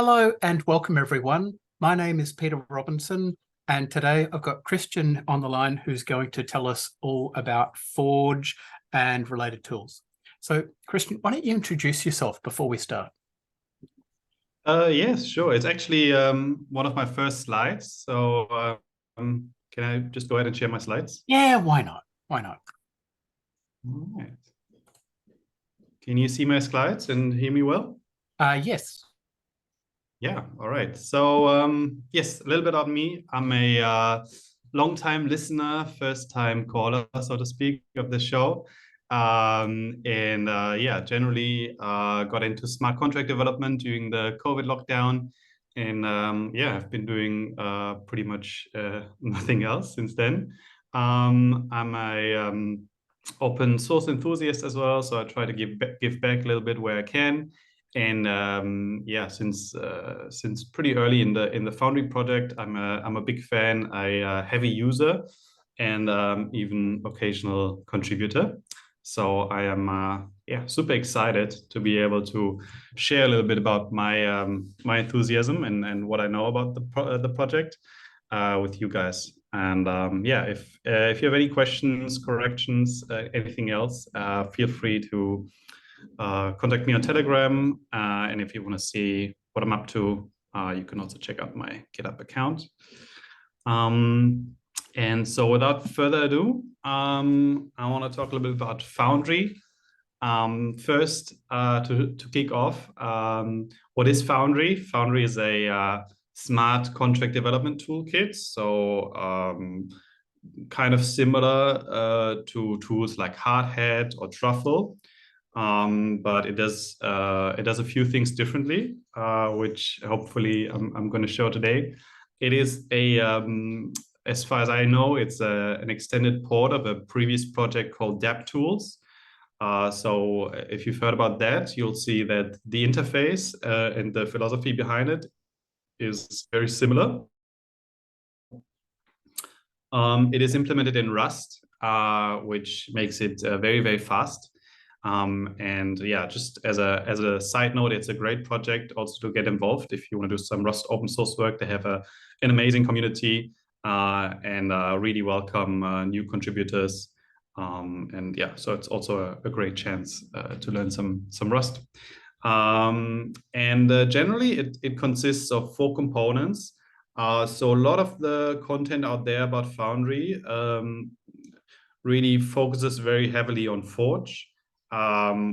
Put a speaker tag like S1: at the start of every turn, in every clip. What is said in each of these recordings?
S1: Hello and welcome everyone. My name is Peter Robinson, and today I've got Christian on the line who's going to tell us all about Forge and related tools. So Christian, why don't you introduce yourself before we start?
S2: Yes, sure. It's actually one of my first slides. So can I just go ahead and share my slides?
S1: Yeah, why not? Why not?
S2: All right. Can you see my slides and hear me well?
S1: Yes.
S2: Yeah, all right. So yes, a little bit on me. I'm a long-time listener, first-time caller, so to speak, of the show. Yeah, generally got into smart contract development during the COVID lockdown. And yeah, I've been doing pretty much nothing else since then. I'm a open source enthusiast as well, so I try to give back a little bit where I can. And yeah, since pretty early in the Foundry project, I'm a big fan, a heavy user, and even occasional contributor. So I am yeah, super excited to be able to share a little bit about my my enthusiasm and what I know about the project with you guys. And yeah, if you have any questions, corrections, anything else, feel free to contact me on Telegram. And if you want to see what I'm up to, you can also check out my GitHub account. And so without further ado, I want to talk a little bit about Foundry. First, to kick off, what is Foundry? Foundry is a smart contract development toolkit. So kind of similar to tools like Hardhat or Truffle. But it does a few things differently, which hopefully I'm going to show today. It is as far as I know, it's an extended port of a previous project called DevTools. So if you've heard about that, you'll see that the interface and the philosophy behind it is very similar. It is implemented in Rust, which makes it very, very fast. And yeah, just as a side note, it's a great project also to get involved if you want to do some Rust open source work. They have an amazing community and really welcome new contributors. And yeah, so it's also a great chance to learn some Rust. Generally, it consists of 4 components. So a lot of the content out there about Foundry really focuses very heavily on Forge,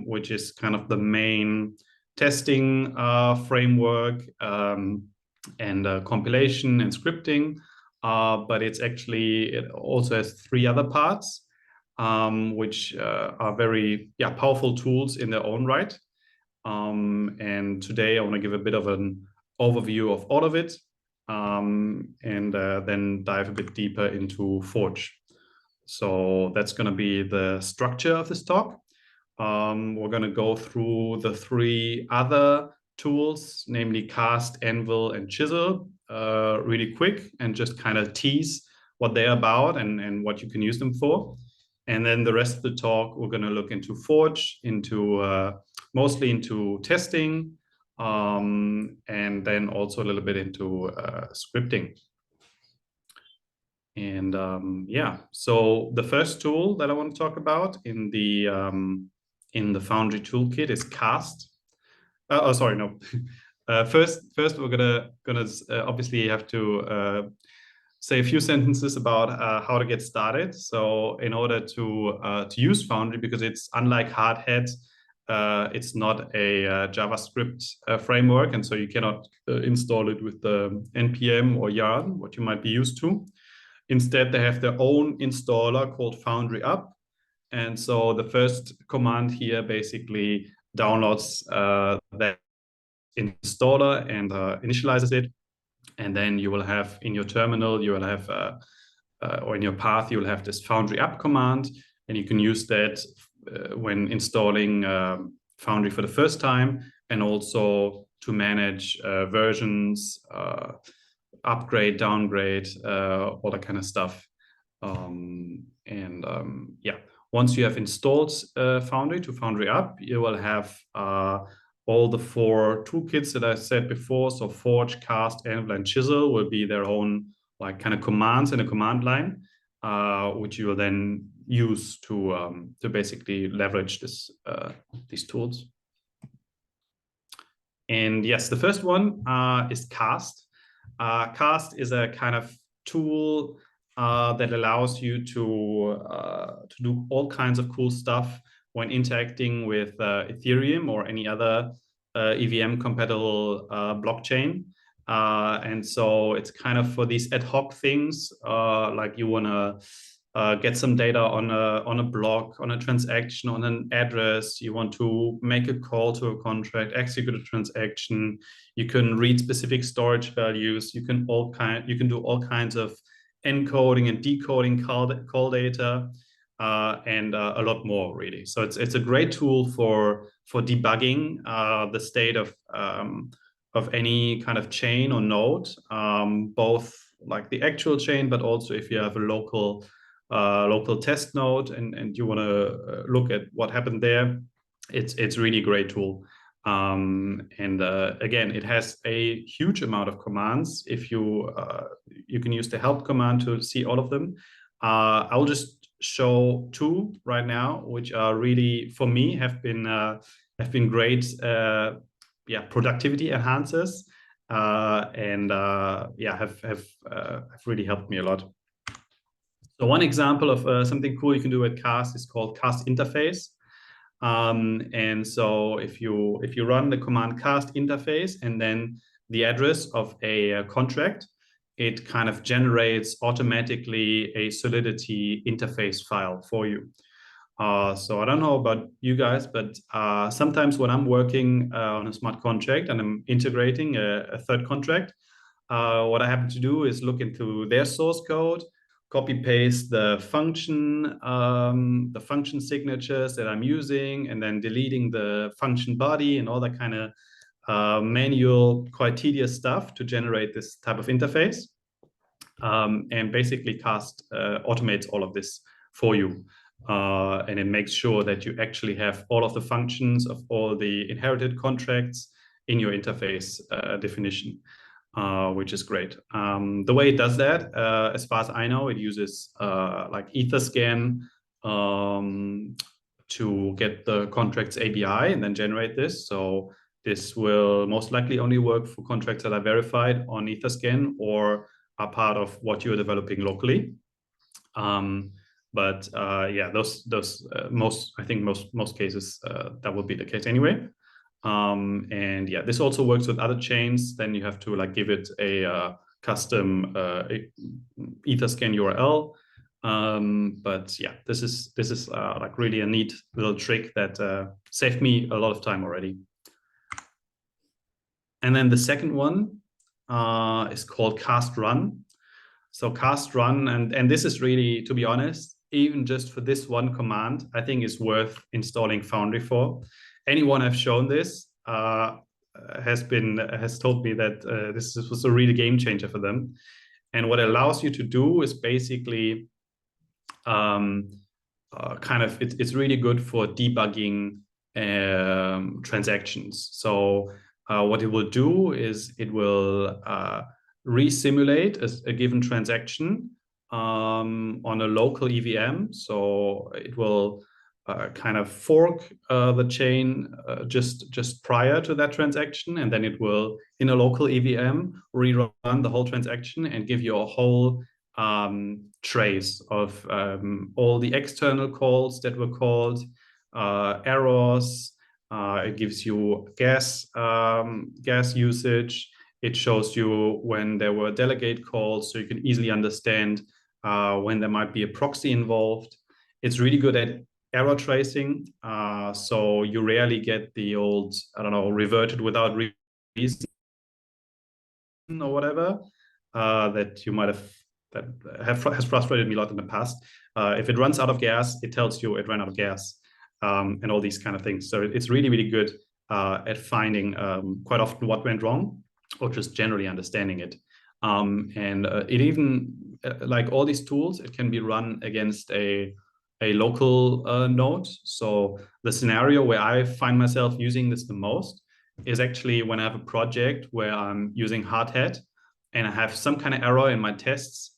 S2: which is kind of the main testing framework and compilation and scripting. But it also has 3 other parts, which are very powerful tools in their own right. And today I want to give a bit of an overview of all of it, and then dive a bit deeper into Forge. So that's going to be the structure of this talk. We're going to go through the 3 other tools, namely Cast, Anvil, and Chisel, really quick, and just kind of tease what they're about and what you can use them for. And then the rest of the talk, we're going to look into Forge, mostly into testing, and then also a little bit into scripting. And yeah, so the first tool that I want to talk about in the Foundry toolkit is Cast. Oh, sorry, no. First, we're gonna obviously have to say a few sentences about how to get started. So in order to use Foundry, because it's unlike Hardhat, it's not a JavaScript framework, and so you cannot install it with the npm or yarn, what you might be used to. Instead, they have their own installer called Foundry Up. And so the first command here basically downloads that installer and initializes it. And then you will have in your terminal, you will have, or in your path, you will have this Foundry Up command. And you can use that when installing Foundry for the first time, and also to manage versions, upgrade, downgrade, all that kind of stuff. Yeah, once you have installed Foundry to Foundry Up, you will have all the 4 toolkits that I said before. So Forge, Cast, Anvil, and Chisel will be their own like kind of commands in a command line, which you will then use to basically leverage these tools. And yes, the first one is Cast. Cast is a kind of tool that allows you to do all kinds of cool stuff when interacting with Ethereum or any other EVM compatible blockchain. And so it's kind of for these ad hoc things, like you want to get some data on a block, on a transaction, on an address. You want to make a call to a contract, execute a transaction. You can read specific storage values. You can do all kinds of encoding and decoding call data, and a lot more, really. So it's a great tool for debugging the state of any kind of chain or node, both like the actual chain, but also if you have a local test node and you want to look at what happened there, it's really a great tool. And again, it has a huge amount of commands. If you can use the help command to see all of them. I'll just show 2 right now, which are really, for me, have been great productivity enhancers, and have really helped me a lot. So one example of something cool you can do at Cast is called Cast interface. And so if you run the command Cast interface and then the address of a contract, it kind of generates automatically a Solidity interface file for you. So I don't know about you guys, but sometimes when I'm working on a smart contract and I'm integrating a third contract, what I happen to do is look into their source code, copy paste the function signatures that I'm using, and then deleting the function body and all that kind of manual, quite tedious stuff to generate this type of interface. And basically Cast automates all of this for you. And it makes sure that you actually have all of the functions of all the inherited contracts in your interface definition, which is great. The way it does that, as far as I know, it uses like Etherscan to get the contracts ABI and then generate this. So this will most likely only work for contracts that are verified on Etherscan or are part of what you're developing locally. But most cases that will be the case anyway. And yeah, this also works with other chains. Then you have to like give it a custom Etherscan URL. But yeah, this is like really a neat little trick that saved me a lot of time already. And then the second one is called CastRun. So CastRun, and this is really, to be honest, even just for this one command, I think is worth installing Foundry for. Anyone I've shown this has told me that this was a real game changer for them. And what it allows you to do is basically it's really good for debugging transactions. So what it will do is it will re-simulate a given transaction on a local EVM. So it will kind of fork the chain just prior to that transaction, and then it will, in a local EVM, rerun the whole transaction and give you a whole trace of all the external calls that were called, errors. It gives you gas usage. It shows you when there were delegate calls, so you can easily understand when there might be a proxy involved. It's really good at error tracing, so you rarely get the old, I don't know, reverted without reason or whatever that you might has frustrated me a lot in the past. If it runs out of gas, it tells you it ran out of gas, and all these kind of things. So it's really, really good at finding quite often what went wrong, or just generally understanding it. And it even, like all these tools, it can be run against a local node. So the scenario where I find myself using this the most is actually when I have a project where I'm using hardhat and I have some kind of error in my tests,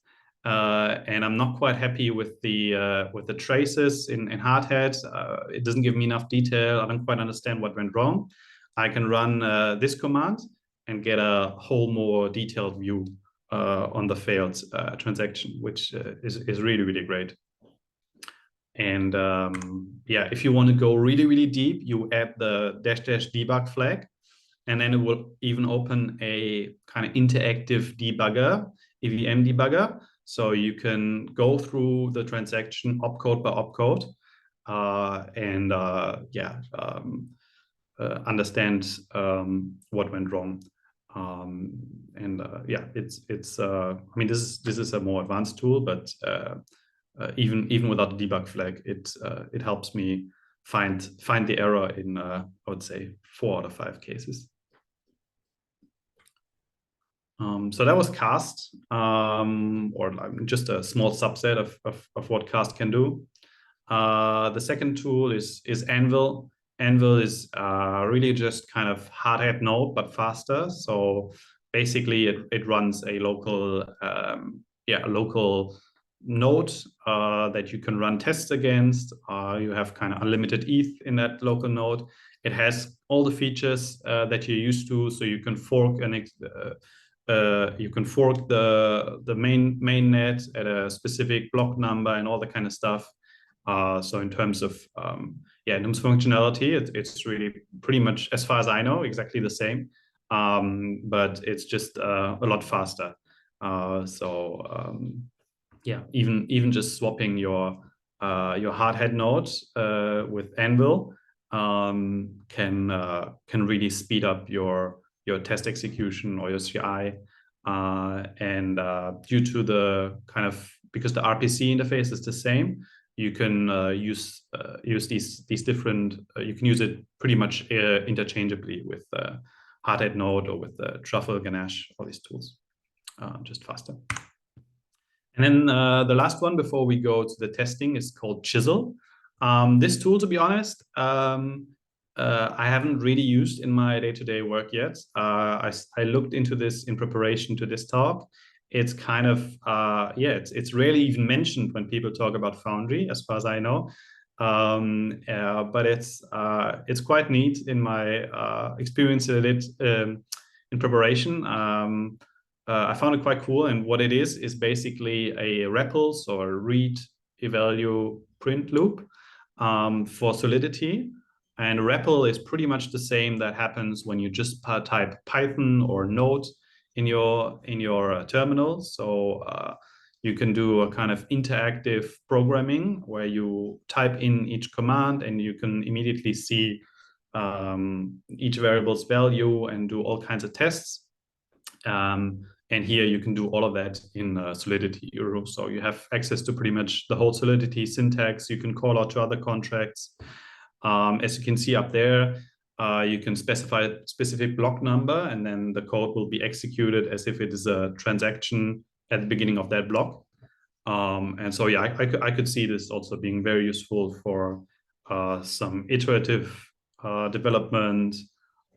S2: and I'm not quite happy with the traces in hardhat. It doesn't give me enough detail. I don't quite understand what went wrong. I can run this command and get a whole more detailed view on the failed transaction, which is really, really great. And yeah, if you want to go really, really deep, you add the -- debug flag, and then it will even open a kind of interactive debugger, EVM debugger. So you can go through the transaction opcode by opcode and yeah, understand what went wrong. And yeah, it's I mean, this is a more advanced tool, but even without the debug flag, it helps me find the error in I would say 4 out of 5 cases. So that was Cast, or just a small subset of what Cast can do. The second tool is Anvil. Anvil is really just kind of hardhat node, but faster. So basically, it runs a local, a local node that you can run tests against. You have kind of unlimited ETH in that local node. It has all the features that you're used to, so you can fork the main net at a specific block number and all that kind of stuff. So in terms of in terms of functionality, it's really pretty much, as far as I know, exactly the same, but it's just a lot faster. Yeah, even just swapping your hardhat node with Anvil can really speed up your test execution or your CI, and due to the kind of, because the RPC interface is the same, you can use these different. You can use it pretty much interchangeably with hardhat node or with Truffle, Ganache, all these tools, just faster. And then the last one before we go to the testing is called Chisel. This tool, to be honest, I haven't really used in my day-to-day work yet. I looked into this in preparation to this talk. It's kind of, it's rarely even mentioned when people talk about Foundry, as far as I know. But it's quite neat in my experience with it in preparation. I found it quite cool. And what it is basically a REPL, so a read, evaluate, print loop for Solidity. And REPL is pretty much the same that happens when you just type Python or Node in your terminal. So you can do a kind of interactive programming where you type in each command and you can immediately see each variable's value and do all kinds of tests. And here you can do all of that in Solidity. So you have access to pretty much the whole Solidity syntax. You can call out to other contracts. As you can see up there, you can specify a specific block number, and then the code will be executed as if it is a transaction at the beginning of that block. And so, yeah, I could see this also being very useful for some iterative development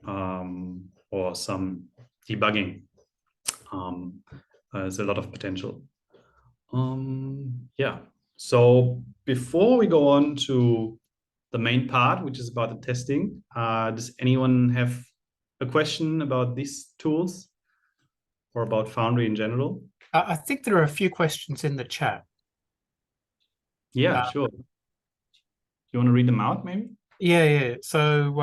S2: or some debugging. There's a lot of potential. Yeah. So before we go on to the main part, which is about the testing, does anyone have a question about these tools or about Foundry in general?
S1: I think there are a few questions in the chat.
S2: Yeah, sure. You want to read them out, maybe?
S1: Yeah. So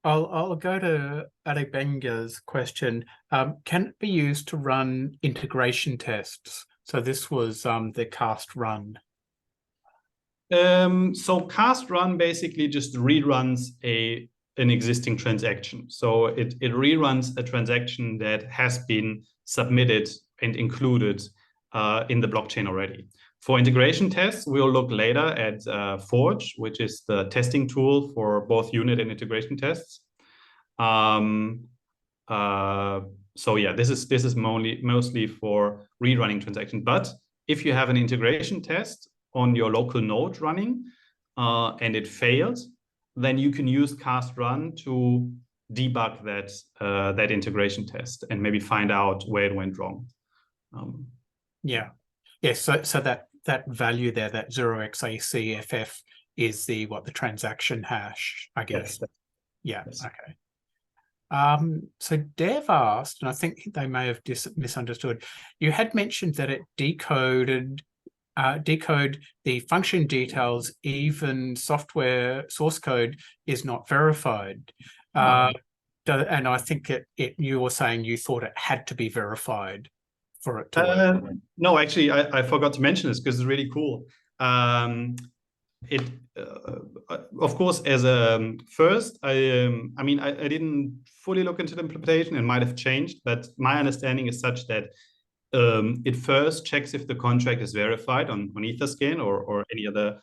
S1: I'll go to Adebenga's question. Can it be used to run integration tests? So this was the CastRun.
S2: So CastRun basically just reruns an existing transaction. So it reruns a transaction that has been submitted and included in the blockchain already. For integration tests, we'll look later at Forge, which is the testing tool for both unit and integration tests. So yeah, this is mostly for rerunning transactions. But if you have an integration test on your local node running and it fails, then you can use CastRun to debug that integration test and maybe find out where it went wrong.
S1: Yeah. So that value there, that 0xACFF, is the transaction hash, I guess.
S2: Yes.
S1: Yeah.
S2: Yes.
S1: Okay. So Dev asked, and I think they may have misunderstood. You had mentioned that it decode the function details, even software source code is not verified. And I think you were saying you thought it had to be verified for it to work.
S2: No, actually, I forgot to mention this because it's really cool. Of course, as a first, I mean, I didn't fully look into the implementation. It might have changed, but my understanding is such that it first checks if the contract is verified on Etherscan or any other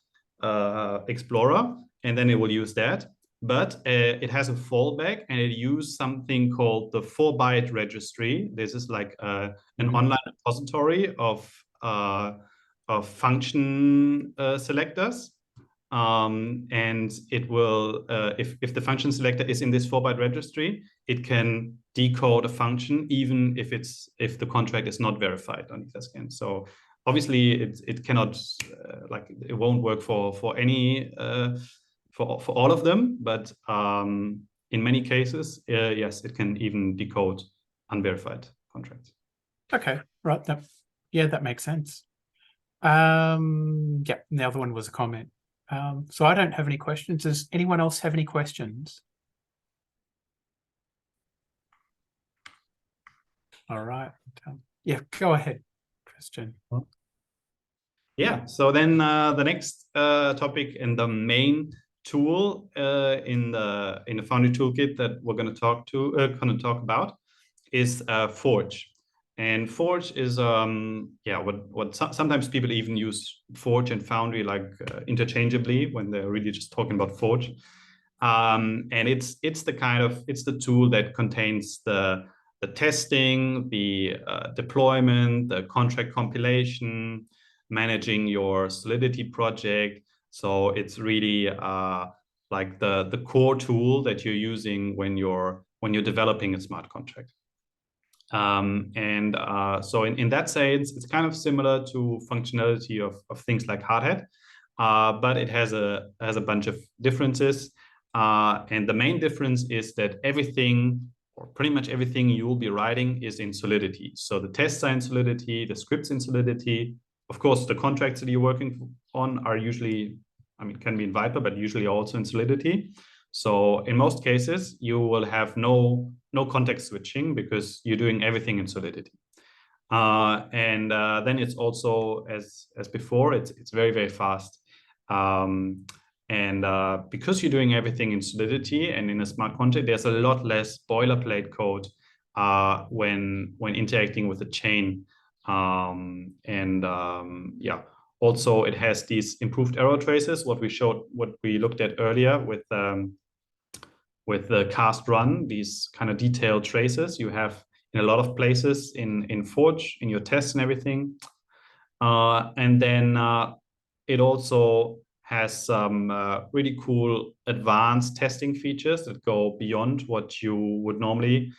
S2: explorer, and then it will use that. But it has a fallback, and it uses something called the 4-byte registry. This is like an online repository of function selectors. And it will, if the function selector is in this 4-byte registry, it can decode a function even if the contract is not verified on Etherscan. So obviously it cannot it won't work for any for all of them, but in many cases, yes, it can even decode unverified contracts.
S1: Okay, right. That makes sense. Yeah, the other one was a comment. So I don't have any questions. Does anyone else have any questions? All right. Yeah, go ahead, Christian.
S2: Yeah, so then the next topic and the main tool in the Foundry toolkit that we're going to talk about is Forge. And Forge is what sometimes people even use Forge and Foundry interchangeably when they're really just talking about Forge. And it's the tool that contains the testing, the deployment, the contract compilation, managing your Solidity project. So it's really like the core tool that you're using when you're developing a smart contract. So in that sense, it's kind of similar to functionality of things like Hardhat, but it has a bunch of differences. And the main difference is that everything, or pretty much everything you will be writing, is in Solidity. So the tests are in Solidity, the scripts in Solidity. Of course, the contracts that you're working on are usually, can be in Viper, but usually also in Solidity. So in most cases, you will have no context switching because you're doing everything in Solidity. And then it's also, as before, it's very, very fast. And because you're doing everything in Solidity and in a smart contract, there's a lot less boilerplate code when interacting with the chain. Also it has these improved error traces, what we looked at earlier with the CastRun, these kind of detailed traces you have in a lot of places in Forge, in your tests and everything. And then it also has some really cool advanced testing features that go beyond what you would normally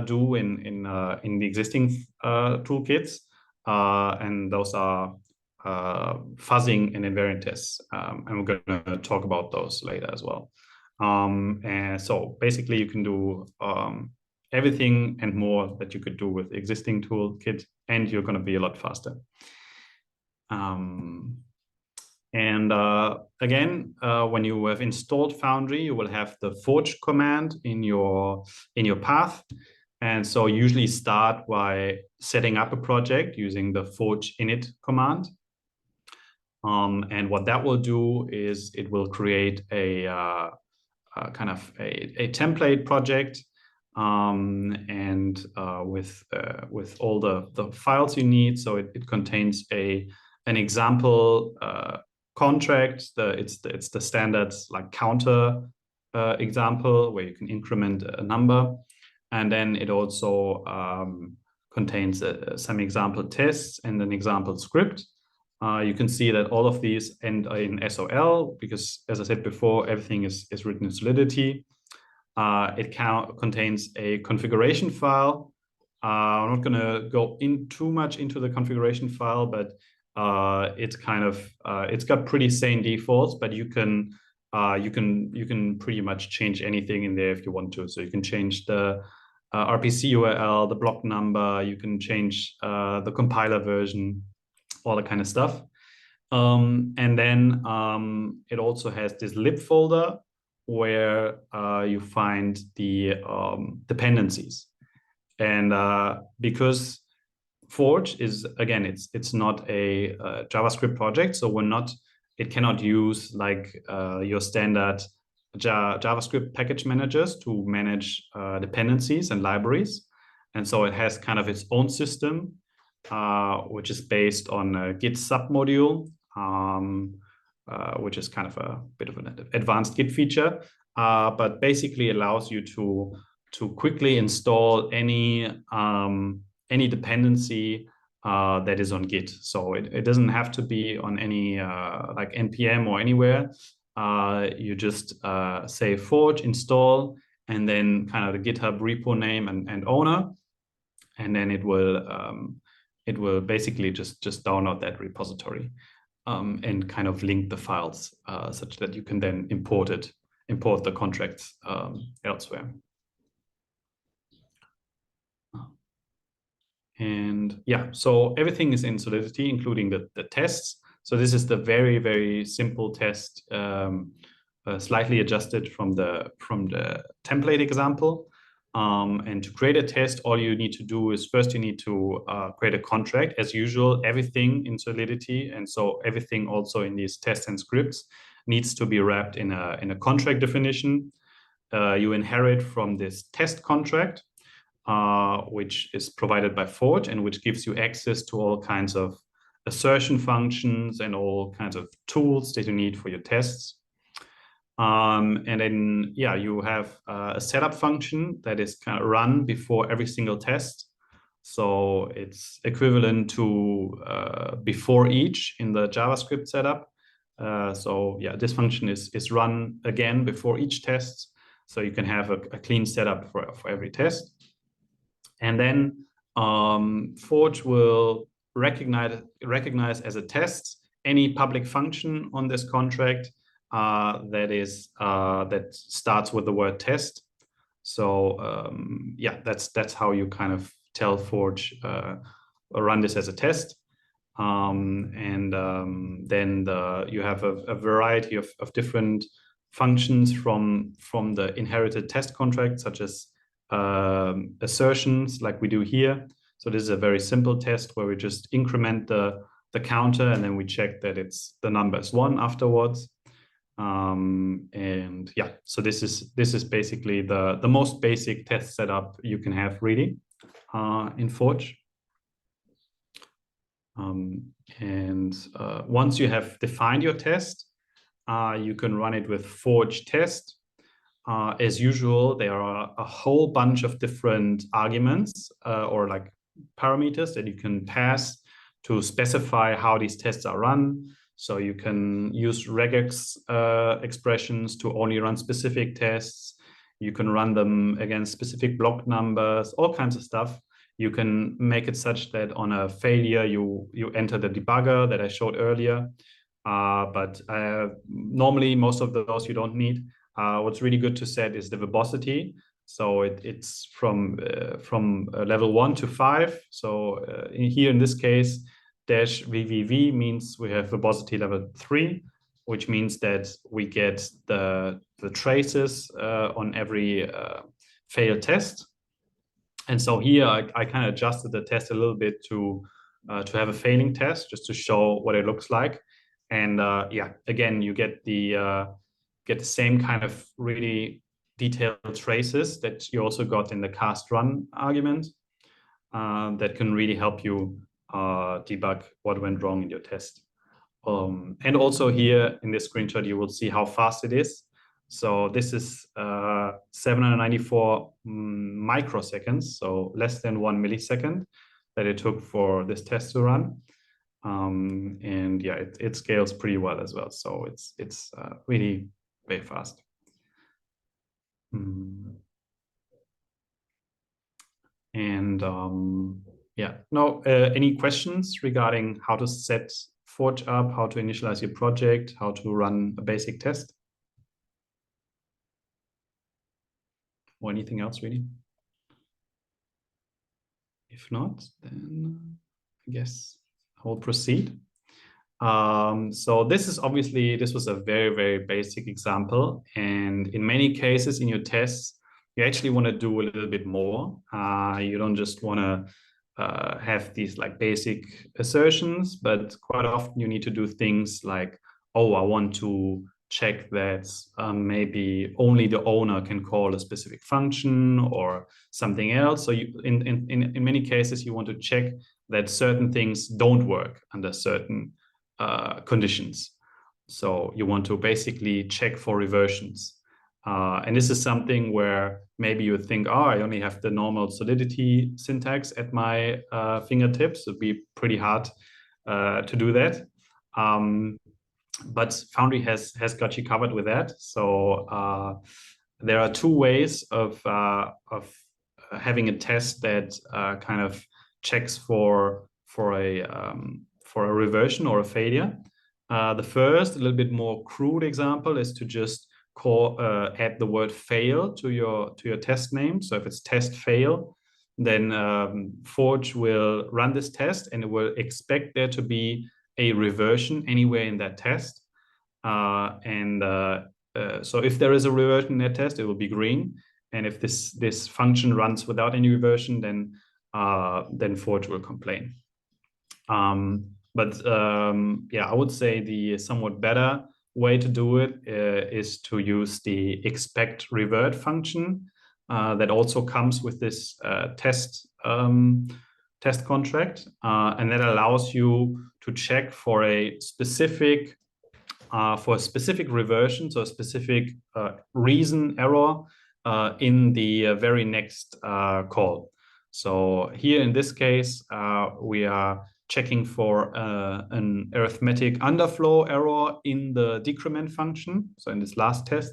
S2: do in the existing toolkits. And those are fuzzing and invariant tests. And we're going to talk about those later as well. And so basically you can do everything and more that you could do with the existing toolkit, and you're going to be a lot faster. Again, when you have installed Foundry, you will have the Forge command in your path. And so usually start by setting up a project using the Forge init command. And what that will do is it will create a kind of a template project, and with all the files you need. So it contains an example contract. It's the standards like counter example where you can increment a number, and then it also contains some example tests and an example script. You can see that all of these end in SOL because, as I said before, everything is written in Solidity. It contains a configuration file. I'm not going to go in too much into the configuration file, but it's kind of it's got pretty sane defaults, but you can pretty much change anything in there if you want to. So you can change the RPC URL, the block number. You can change the compiler version, all that kind of stuff. And then it also has this lib folder where you find the dependencies. And because Forge is, again, it's not a JavaScript project, so it cannot use like your standard JavaScript package managers to manage dependencies and libraries. And so it has kind of its own system, which is based on a Git submodule, which is kind of a bit of an advanced Git feature, but basically allows you to quickly install any dependency that is on Git. So it doesn't have to be on any like npm or anywhere. You just say forge install and then kind of the GitHub repo name and owner, and then it will basically just download that repository and kind of link the files such that you can then import the contracts elsewhere. And yeah, so everything is in Solidity, including the tests. So this is the very, very simple test, slightly adjusted from the template example. And to create a test, all you need to do is first you need to create a contract. As usual, everything in Solidity, and so everything also in these tests and scripts needs to be wrapped in a contract definition. You inherit from this test contract, which is provided by Forge and which gives you access to all kinds of assertion functions and all kinds of tools that you need for your tests. And then, yeah, you have a setup function that is kind of run before every single test. So it's equivalent to before each in the JavaScript setup. So yeah, this function is run again before each test. So you can have a clean setup for every test. And then Forge will recognize as a test any public function on this contract that starts with the word test. So yeah, that's how you kind of tell Forge run this as a test. Then you have a variety of different functions from the inherited test contract, such as assertions like we do here. So this is a very simple test where we just increment the counter and then we check that the number is 1 afterwards. And yeah, so this is basically the most basic test setup you can have really in Forge. Once you have defined your test, you can run it with Forge test. As usual, there are a whole bunch of different arguments or like parameters that you can pass to specify how these tests are run. So you can use regex expressions to only run specific tests. You can run them against specific block numbers, all kinds of stuff. You can make it such that on a failure, you enter the debugger that I showed earlier. But normally, most of those you don't need. What's really good to set is the verbosity. So it's from level 1 to 5. So here in this case, dash VVV means we have verbosity level 3, which means that we get the traces on every failed test. And so here I kind of adjusted the test a little bit to have a failing test just to show what it looks like. And yeah, again, you get the same kind of really detailed traces that you also got in the CastRun argument that can really help you debug what went wrong in your test. And also here in this screenshot, you will see how fast it is. So this is 794 microseconds, so less than 1 millisecond that it took for this test to run. And yeah, it scales pretty well as well. So it's really very fast. And yeah, no, any questions regarding how to set Forge up, how to initialize your project, how to run a basic test? Or anything else really? If not, then I guess I will proceed. So this was a very, very basic example. And in many cases in your tests, you actually want to do a little bit more. You don't just want to have these like basic assertions, but quite often you need to do things like, oh, I want to check that maybe only the owner can call a specific function or something else. So you, in many cases, you want to check that certain things don't work under certain conditions. So you want to basically check for reversions. And this is something where maybe you think, oh, I only have the normal Solidity syntax at my fingertips. It'd be pretty hard to do that. But Foundry has got you covered with that. So there are two ways of having a test that kind of checks for a reversion or a failure. The first, a little bit more crude example is to just add the word fail to your test name. So if it's test fail, then Forge will run this test and it will expect there to be a reversion anywhere in that test. So if there is a reversion in that test, it will be green. And if this function runs without any reversion, then Forge will complain. Yeah, I would say the somewhat better way to do it is to use the expect revert function that also comes with this test contract, and that allows you to check for a specific reversion, so a specific reason error in the very next call. So here in this case, we are checking for an arithmetic underflow error in the decrement function, so in this last test.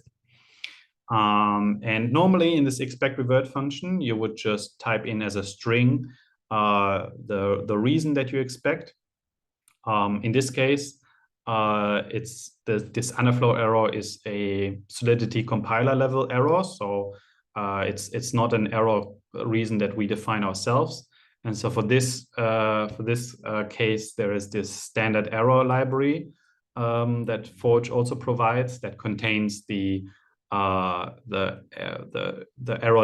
S2: And normally in this expect revert function, you would just type in as a string the reason that you expect. In this case, this underflow error is a Solidity compiler level error, so it's not an error reason that we define ourselves. And so for this case, there is this standard error library that Forge also provides that contains the error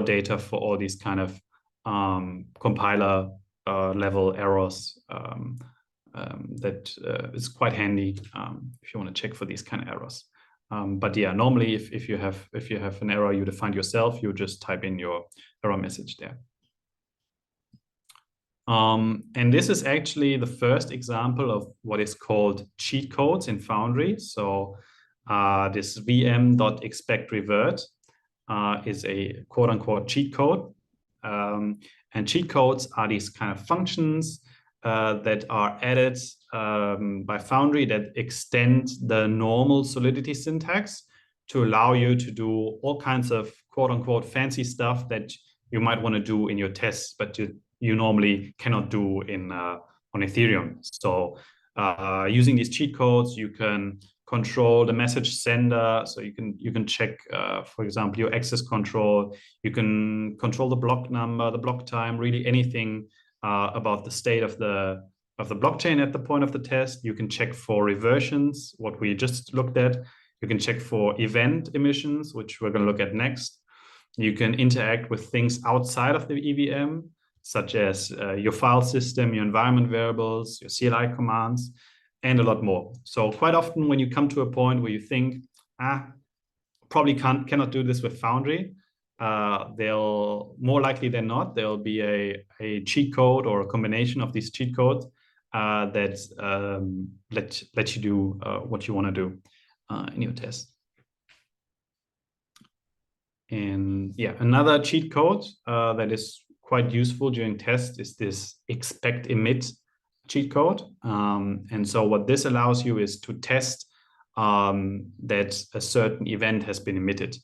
S2: data for all these kind of compiler level errors. That is quite handy if you want to check for these kind of errors. But yeah, normally if you have an error you defined yourself, you just type in your error message there. And this is actually the first example of what is called cheat codes in Foundry. So this vm.expectRevert is a quote-unquote cheat code. And cheat codes are these kind of functions that are added by Foundry that extend the normal Solidity syntax to allow you to do all kinds of quote-unquote fancy stuff that you might want to do in your tests, but you normally cannot do on Ethereum. So using these cheat codes, you can control the message sender. So you can check, for example, your access control. You can control the block number, the block time, really anything about the state of the blockchain at the point of the test. You can check for reversions, what we just looked at. You can check for event emissions, which we're going to look at next. You can interact with things outside of the EVM, such as your file system, your environment variables, your CLI commands, and a lot more. So quite often when you come to a point where you think, probably cannot do this with Foundry, they'll more likely than not, there'll be a cheat code or a combination of these cheat codes that let you do what you want to do in your test. And yeah, another cheat code that is quite useful during tests is this expect emit cheat code. And so what this allows you is to test that a certain event has been emitted.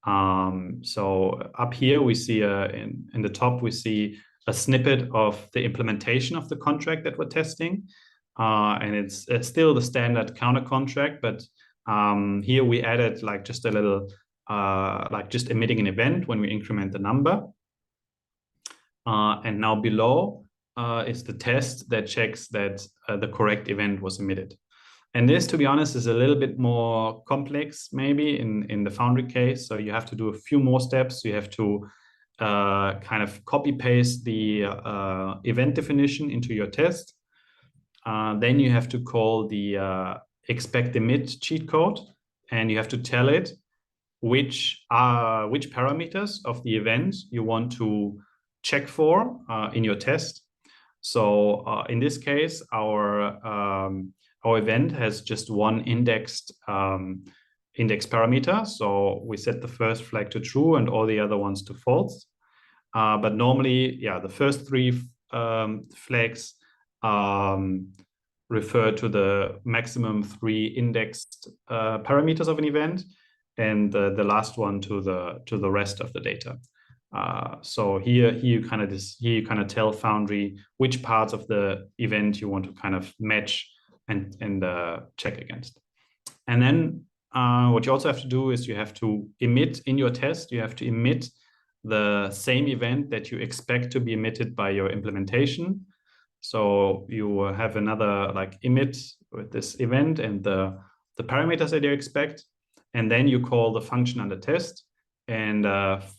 S2: So up here we see in the top we see a snippet of the implementation of the contract that we're testing, and it's still the standard counter contract, but here we added like just a little like just emitting an event when we increment the number, and now below is the test that checks that the correct event was emitted. And this, to be honest, is a little bit more complex maybe in the Foundry case. So you have to do a few more steps. You have to kind of copy paste the event definition into your test. Then you have to call the expect emit cheat code, and you have to tell it which parameters of the event you want to check for in your test. So in this case, our event has just one indexed index parameter. So we set the first flag to true and all the other ones to false. But normally, yeah, the first three flags refer to the maximum 3 indexed parameters of an event, and the last one to the rest of the data. So here you kind of tell Foundry which parts of the event you want to kind of match and check against. And then what you also have to do is you have to emit in your test. You have to emit the same event that you expect to be emitted by your implementation. So you have another like emit with this event and the parameters that you expect, and then you call the function under test, and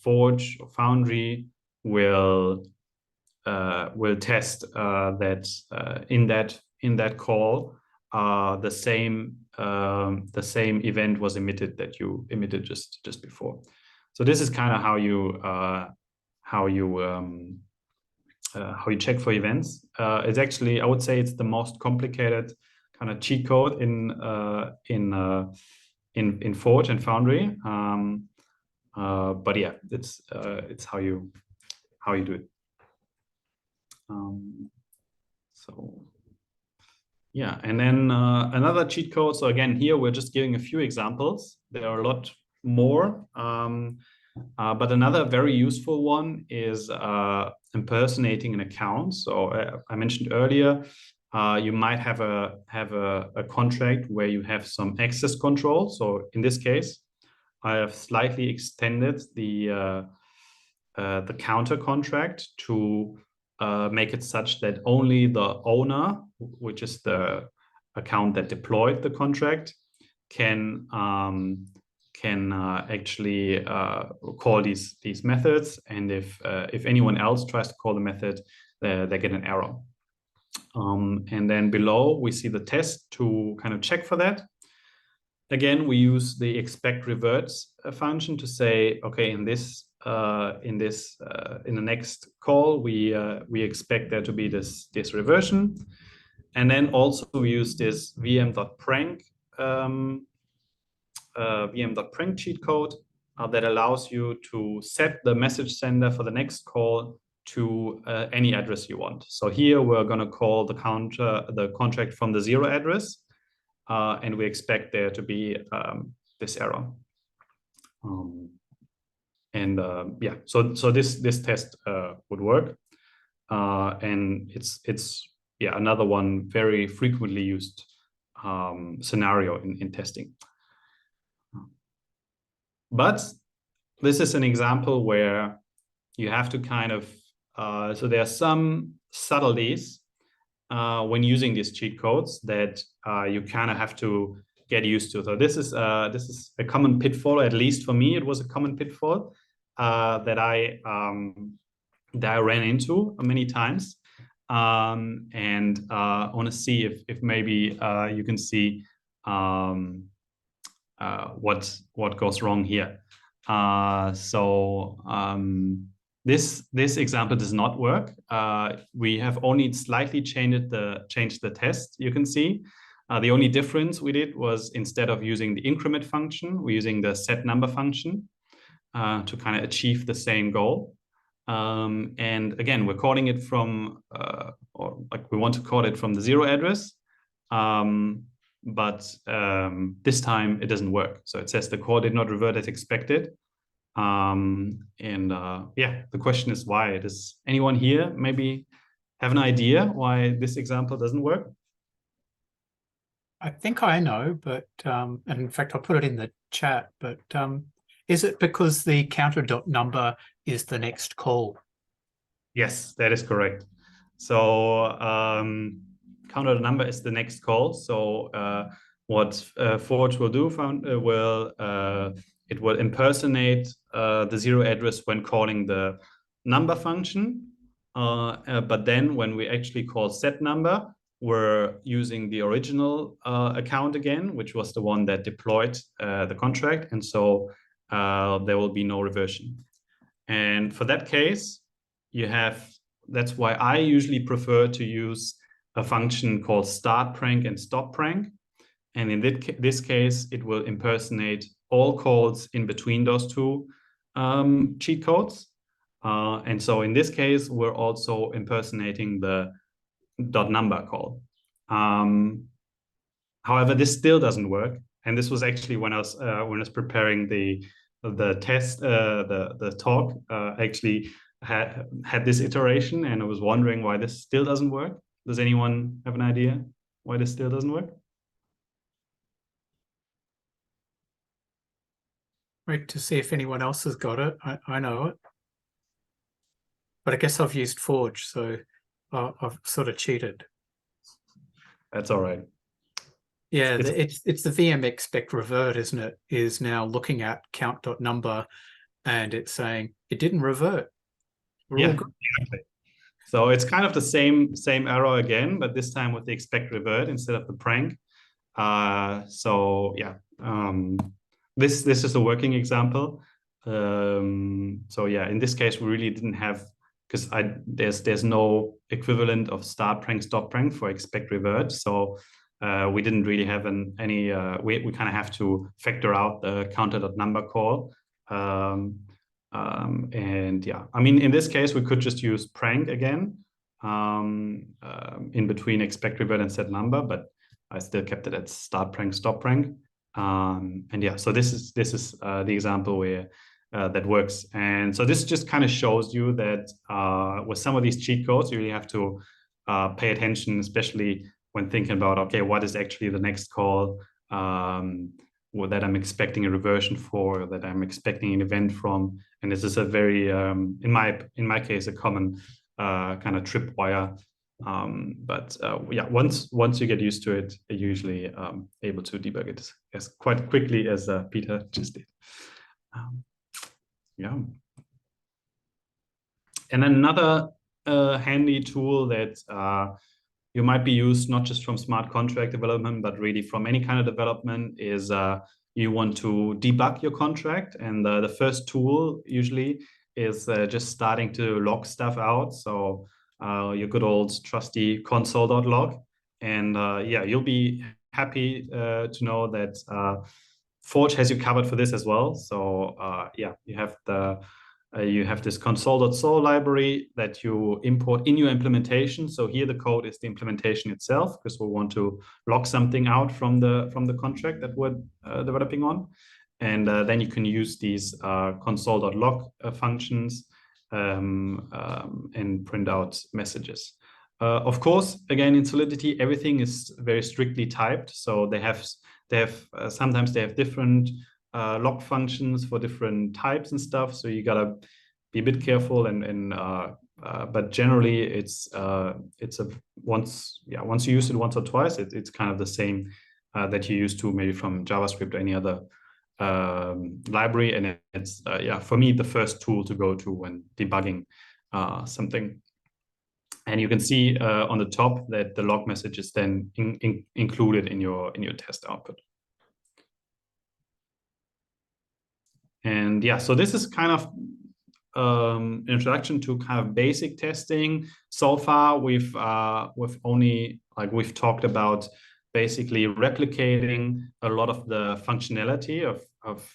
S2: Forge or Foundry will test that in that call the same event was emitted that you emitted just before. So this is kind of how you check for events. It's actually, I would say, it's the most complicated kind of cheat code in Forge and Foundry. But yeah, it's how you do it. So yeah, and then another cheat code. So again, here we're just giving a few examples. There are a lot more, but another very useful one is impersonating an account. So I mentioned earlier, you might have a contract where you have some access control. So in this case, I have slightly extended the counter contract to make it such that only the owner, which is the account that deployed the contract, can actually call these methods. And if anyone else tries to call the method, they get an error. And then below we see the test to kind of check for that. Again, we use the expect reverts function to say, okay, in the next call, we expect there to be this reversion. And then also we use this vm.prank cheat code that allows you to set the message sender for the next call to any address you want. So here we're going to call the contract from the 0 address, and we expect there to be this error. Yeah, so this test would work, and it's another one very frequently used scenario in testing. But this is an example where you have to kind of so there are some subtleties when using these cheat codes that you kind of have to get used to. So this is a common pitfall. At least for me, it was a common pitfall that I ran into many times, and I want to see if maybe you can see what goes wrong here. This example does not work. We have only slightly changed the test. You can see the only difference we did was instead of using the increment function, we're using the set number function to kind of achieve the same goal. And again, we're calling it from, or like we want to call it from the 0 address, but this time it doesn't work. So it says the call did not revert as expected. Yeah, the question is why. Does anyone here maybe have an idea why this example doesn't work?
S1: I think I know, but and in fact, I'll put it in the chat, but is it because the counter.number is the next call?
S2: Yes, that is correct. So counter number is the next call. So what Forge will do, it will impersonate the 0 address when calling the number function. But then when we actually call set number, we're using the original account again, which was the one that deployed the contract. And so there will be no reversion. And for that case, that's why I usually prefer to use a function called start prank and stop prank. And in this case, it will impersonate all calls in between those two cheat codes. And so in this case, we're also impersonating the .number call. However, this still doesn't work. And this was actually when I was preparing the test, the talk, actually had this iteration, and I was wondering why this still doesn't work. Does anyone have an idea why this still doesn't work?
S1: Wait to see if anyone else has got it. I know it, but I guess I've used Forge, so I've sort of cheated.
S2: That's all right.
S1: Yeah, it's the VM expect revert, isn't it? Is now looking at count.number, and it's saying it didn't revert. We're all good.
S2: Exactly. So it's kind of the same error again, but this time with the expect revert instead of the prank. So yeah, this is a working example. So yeah, in this case, we really didn't have, because there's no equivalent of start prank, stop prank for expect revert. So we didn't really have any. We kind of have to factor out the counter.number call. And yeah, I mean, in this case, we could just use prank again in between expect revert and set number, but I still kept it at start prank, stop prank. And yeah, so this is the example where that works. And so this just kind of shows you that with some of these cheat codes, you really have to pay attention, especially when thinking about, okay, what is actually the next call that I'm expecting a reversion for, that I'm expecting an event from. And this is a very, in my case, a common kind of tripwire. But yeah, once you get used to it, you're usually able to debug it as quite quickly as Peter just did. Yeah. And another handy tool that you might be used not just from smart contract development, but really from any kind of development is you want to debug your contract. And the first tool usually is just starting to log stuff out. So your good old trusty console.log. And yeah, you'll be happy to know that Forge has you covered for this as well. So yeah, you have this console.sol library that you import in your implementation. So here the code is the implementation itself, because we want to log something out from the contract that we're developing on. And then you can use these console.log functions and print out messages. Of course, again, in Solidity, everything is very strictly typed. So sometimes they have different log functions for different types and stuff. So you gotta be a bit careful but generally it's once you use it once or twice, it's kind of the same that you used to maybe from JavaScript or any other library. And it's yeah, for me, the first tool to go to when debugging something. And you can see on the top that the log message is then included in your test output. And yeah, so this is kind of introduction to kind of basic testing. So far, we've talked about basically replicating a lot of the functionality of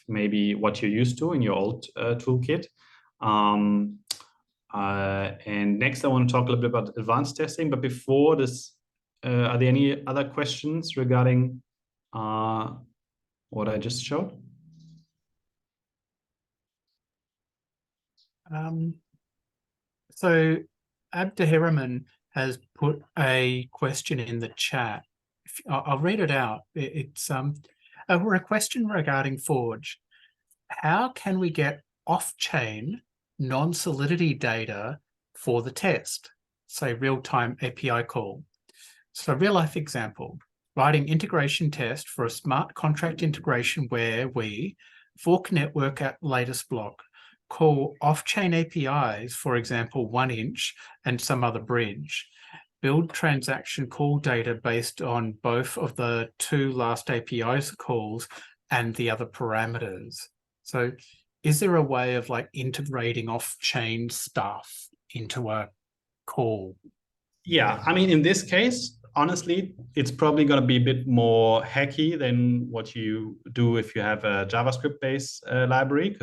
S2: maybe what you're used to in your old toolkit. And next, I want to talk a little bit about advanced testing. But before this, are there any other questions regarding what I just showed?
S1: So Abdehiraman has put a question in the chat. I'll read it out. It's a question regarding Forge. How can we get off-chain non-solidity data for the test? Say real-time API call. So real-life example, writing integration test for a smart contract integration where we fork network at latest block, call off-chain APIs, for example, 1inch and some other bridge, build transaction call data based on both of the two last APIs calls and the other parameters. So is there a way of like integrating off-chain stuff into a call?
S2: Yeah, I mean, in this case, honestly, it's probably going to be a bit more hacky than what you do if you have a JavaScript-based library.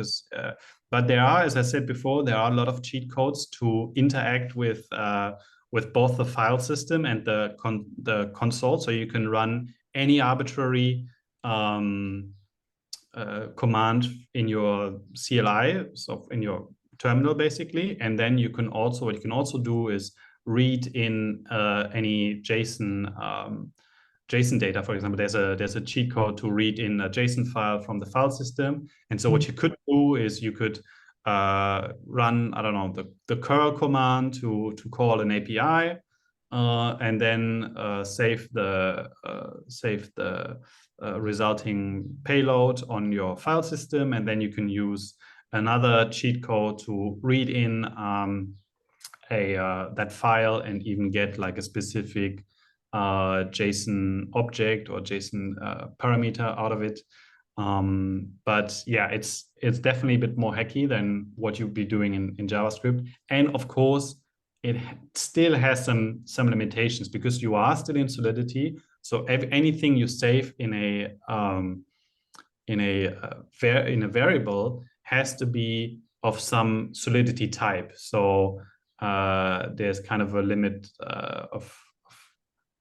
S2: But there are, as I said before, there are a lot of cheat codes to interact with both the file system and the console. So you can run any arbitrary command in your CLI, so in your terminal, basically. And then you can also, what you can also do is read in any JSON data. For example, there's a cheat code to read in a JSON file from the file system. And so what you could do is you could run, I don't know, the curl command to call an API, and then save the resulting payload on your file system, and then you can use another cheat code to read in that file and even get like a specific JSON object or JSON parameter out of it. But yeah, it's definitely a bit more hacky than what you'd be doing in JavaScript. And of course, it still has some limitations because you are still in Solidity. So anything you save in a variable has to be of some Solidity type. So there's kind of a limit of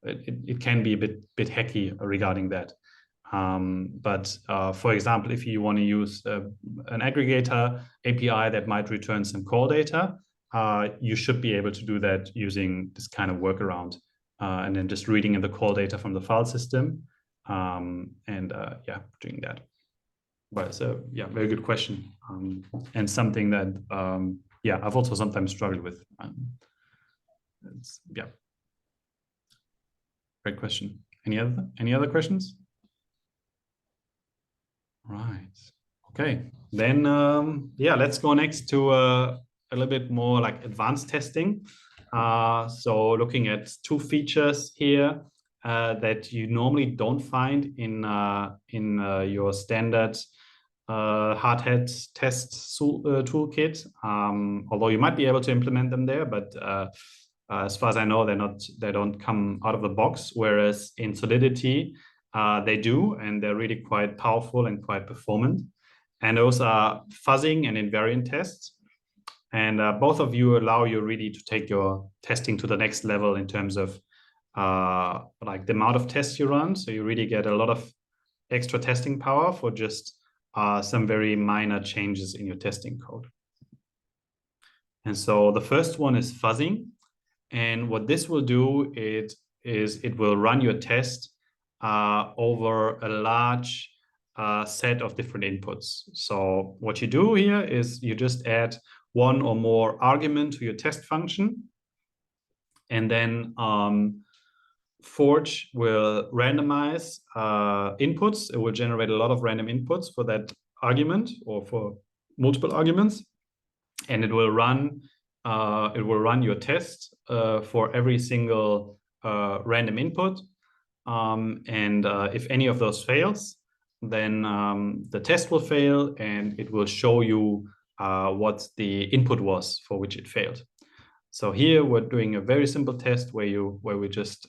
S2: it can be a bit hacky regarding that. But for example, if you want to use an aggregator API that might return some call data, you should be able to do that using this kind of workaround, and then just reading in the call data from the file system, and yeah, doing that. But so yeah, very good question, and something that yeah, I've also sometimes struggled with. Yeah, great question. Any other questions? Right. Okay. Then yeah, let's go next to a little bit more like advanced testing. So looking at two features here that you normally don't find in your standard hard hat test toolkit. Although you might be able to implement them there, but as far as I know, they don't come out of the box. Whereas in Solidity, they do, and they're really quite powerful and quite performant. And those are fuzzing and invariant tests. And both of you allow you really to take your testing to the next level in terms of like the amount of tests you run. So you really get a lot of extra testing power for just some very minor changes in your testing code. And so the first one is fuzzing. And what this will do is it will run your test over a large set of different inputs. So what you do here is you just add one or more argument to your test function. And then Forge will randomize inputs. It will generate a lot of random inputs for that argument or for multiple arguments. And it will run your test for every single random input. And if any of those fails, then the test will fail and it will show you what the input was for which it failed. So here we're doing a very simple test where we're just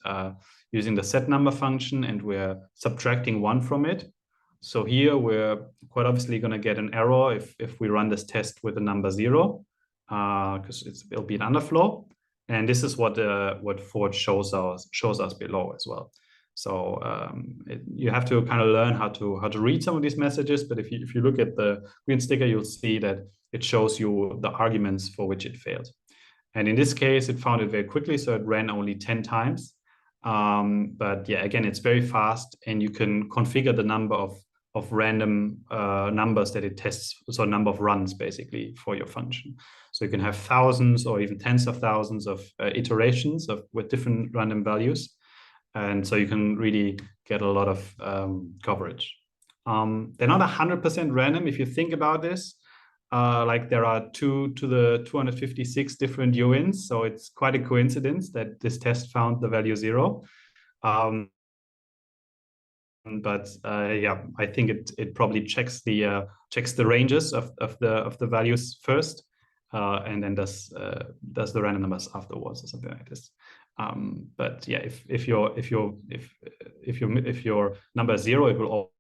S2: using the set number function and we're subtracting 1 from it. So here we're quite obviously going to get an error if we run this test with the number 0. because it'll be an underflow. And this is what Forge shows us below as well. So you have to kind of learn how to read some of these messages. But if you look at the green sticker, you'll see that it shows you the arguments for which it failed. And in this case, it found it very quickly, so it ran only 10 times. But yeah, again, it's very fast, and you can configure the number of random numbers that it tests, so number of runs basically for your function. So you can have thousands or even tens of thousands of iterations with different random values. And so you can really get a lot of coverage. They're not 100% random if you think about this. Like there are 2 to the 256 different uins, so it's quite a coincidence that this test found the value 0. But yeah, I think it probably checks the ranges of the values first, and then does the random numbers afterwards or something like this. But yeah, if your number is 0, it will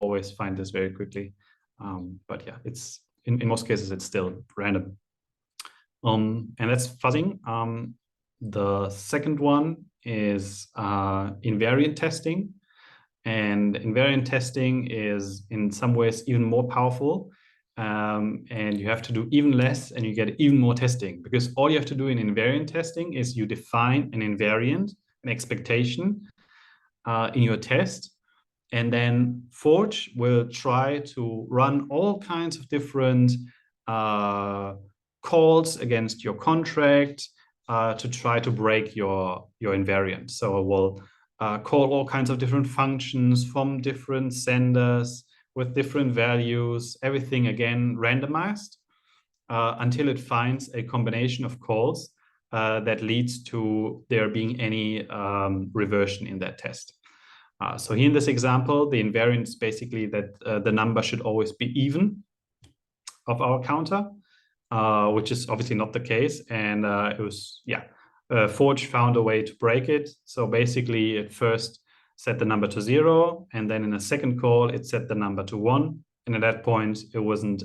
S2: always find this very quickly. But yeah, it's in most cases it's still random. And that's fuzzing. The second one is invariant testing. And invariant testing is in some ways even more powerful. And you have to do even less and you get even more testing, because all you have to do in invariant testing is you define an invariant, an expectation in your test. And then Forge will try to run all kinds of different calls against your contract to try to break your invariant. So it will call all kinds of different functions from different senders with different values, everything again randomized, until it finds a combination of calls that leads to there being any reversion in that test. So here in this example, the invariant is basically that the number should always be even of our counter, which is obviously not the case. And it was, yeah, Forge found a way to break it. So basically it first set the number to 0, and then in a second call, it set the number to 1. And at that point, it wasn't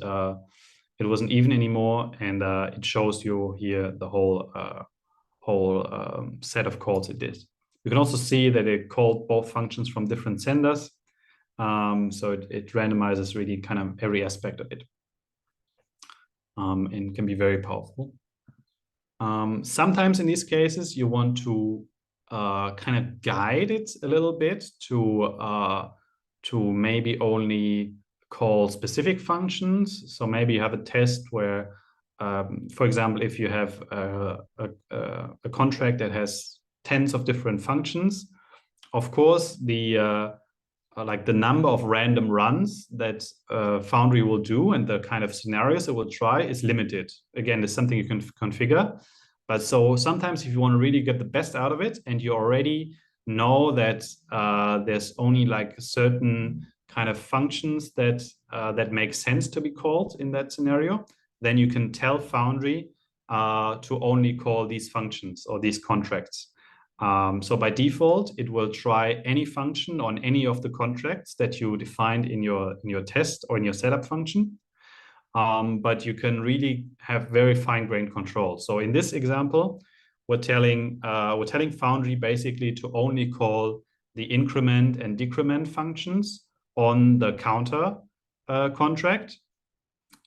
S2: even anymore. And it shows you here the whole set of calls it did. You can also see that it called both functions from different senders. So it randomizes really kind of every aspect of it, and can be very powerful. Sometimes in these cases, you want to kind of guide it a little bit to maybe only call specific functions. So maybe you have a test where, for example, if you have a contract that has tens of different functions, of course, the number of random runs that Foundry will do and the kind of scenarios it will try is limited. Again, it's something you can configure. But so sometimes if you want to really get the best out of it and you already know that there's only like certain kind of functions that make sense to be called in that scenario, then you can tell Foundry to only call these functions or these contracts. So by default, it will try any function on any of the contracts that you defined in your test or in your setup function. But you can really have very fine-grained control. So in this example, we're telling Foundry basically to only call the increment and decrement functions on the counter contract.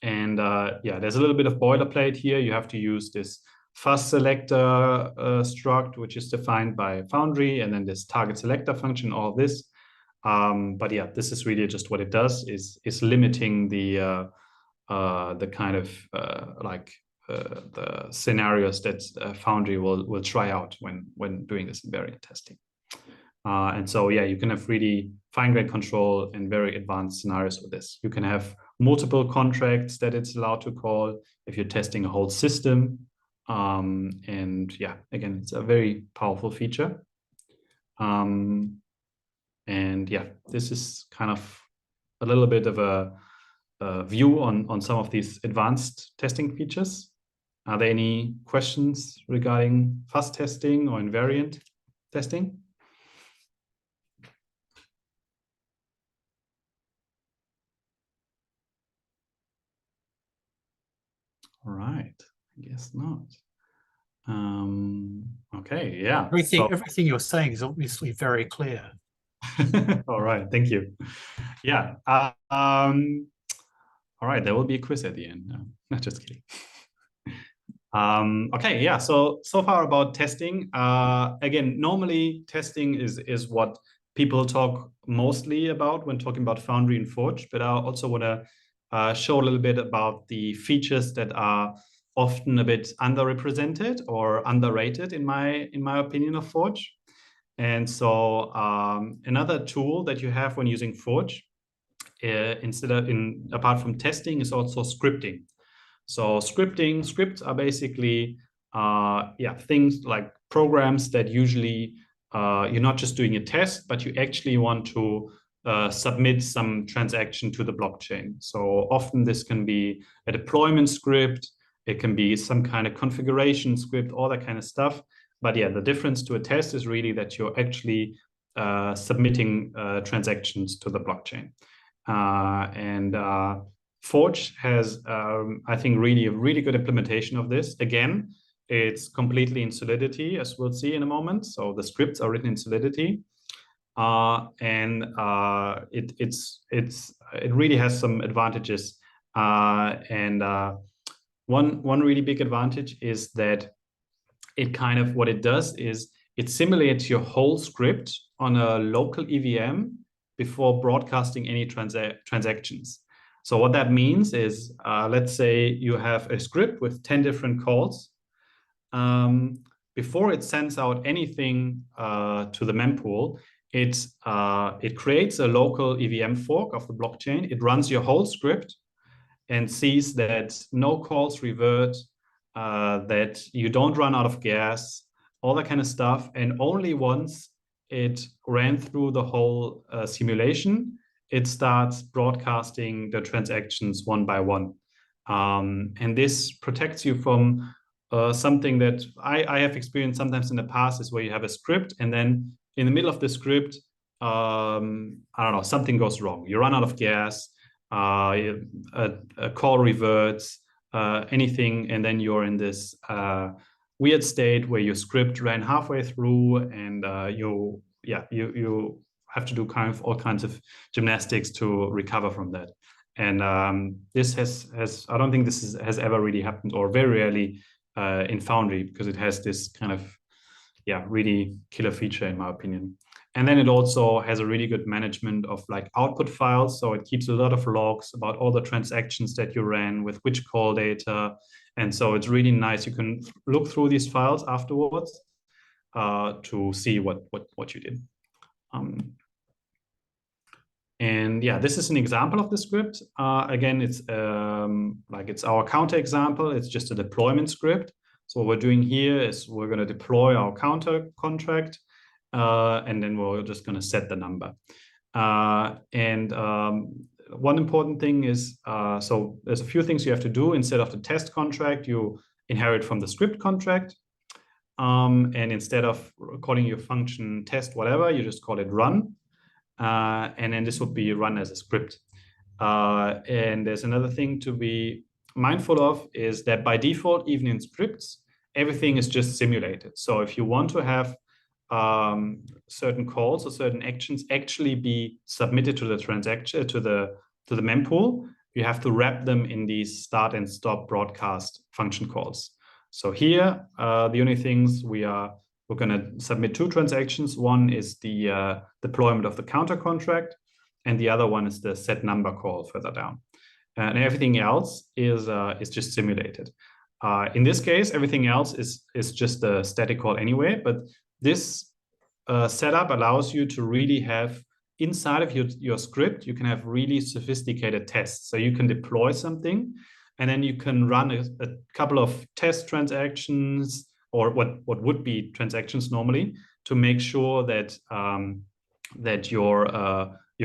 S2: And yeah, there's a little bit of boilerplate here. You have to use this fuzz selector struct, which is defined by Foundry, and then this target selector function, all of this. But yeah, this is really just what it does, is limiting the kind of the scenarios that Foundry will try out when doing this invariant testing. And so yeah, you can have really fine-grained control and very advanced scenarios with this. You can have multiple contracts that it's allowed to call if you're testing a whole system. And yeah, again, it's a very powerful feature. And yeah, this is kind of a little bit of a view on some of these advanced testing features. Are there any questions regarding fuzz testing or invariant testing? All right. I guess not. Okay, yeah.
S1: Everything you're saying is obviously very clear.
S2: All right, thank you. Yeah. All right, there will be a quiz at the end. No, not just kidding. Okay, yeah. So far about testing. Again, normally testing is what people talk mostly about when talking about Foundry and Forge. But I also want to show a little bit about the features that are often a bit underrepresented or underrated in my opinion of Forge. And so another tool that you have when using Forge, apart from testing, is also scripting. So scripts are basically things like programs that usually you're not just doing a test, but you actually want to submit some transaction to the blockchain. So often this can be a deployment script, it can be some kind of configuration script, all that kind of stuff. But yeah, the difference to a test is really that you're actually submitting transactions to the blockchain. Forge has, I think, really a really good implementation of this. Again, it's completely in Solidity, as we'll see in a moment. So the scripts are written in Solidity, it really has some advantages. One really big advantage is that what it does is it simulates your whole script on a local EVM before broadcasting any transactions. So what that means is, let's say you have a script with 10 different calls. Before it sends out anything to the mempool, it creates a local EVM fork of the blockchain. It runs your whole script and sees that no calls revert, that you don't run out of gas, all that kind of stuff. And only once it ran through the whole simulation, it starts broadcasting the transactions one by one. And this protects you from something that I have experienced sometimes in the past, is where you have a script and then in the middle of the script, I don't know, something goes wrong. You run out of gas, a call reverts, anything, and then you're in this weird state where your script ran halfway through, and you have to do all kinds of gymnastics to recover from that. And this has I don't think this has ever really happened, or very rarely in Foundry, because it has this kind of really killer feature in my opinion. And then it also has a really good management of like output files. So it keeps a lot of logs about all the transactions that you ran with which call data. And so it's really nice. You can look through these files afterwards to see what you did. And yeah, this is an example of the script. Again, it's our counter example. It's just a deployment script. So what we're doing here is we're going to deploy our counter contract, and then we're just going to set the number. One important thing is, so there's a few things you have to do. Instead of the test contract, you inherit from the script contract. And instead of calling your function test whatever, you just call it run. And then this would be run as a script. And there's another thing to be mindful of, is that by default, even in scripts, everything is just simulated. So if you want to have certain calls or certain actions actually be submitted to the transaction, to the mempool, you have to wrap them in these start and stop broadcast function calls. So here, the only things we're going to submit two transactions. One is the deployment of the counter contract, and the other one is the set number call further down. And everything else is just simulated. In this case, everything else is just a static call anyway, but this setup allows you to really have, inside of your script, you can have really sophisticated tests. So you can deploy something, and then you can run a couple of test transactions, or what would be transactions normally, to make sure that that your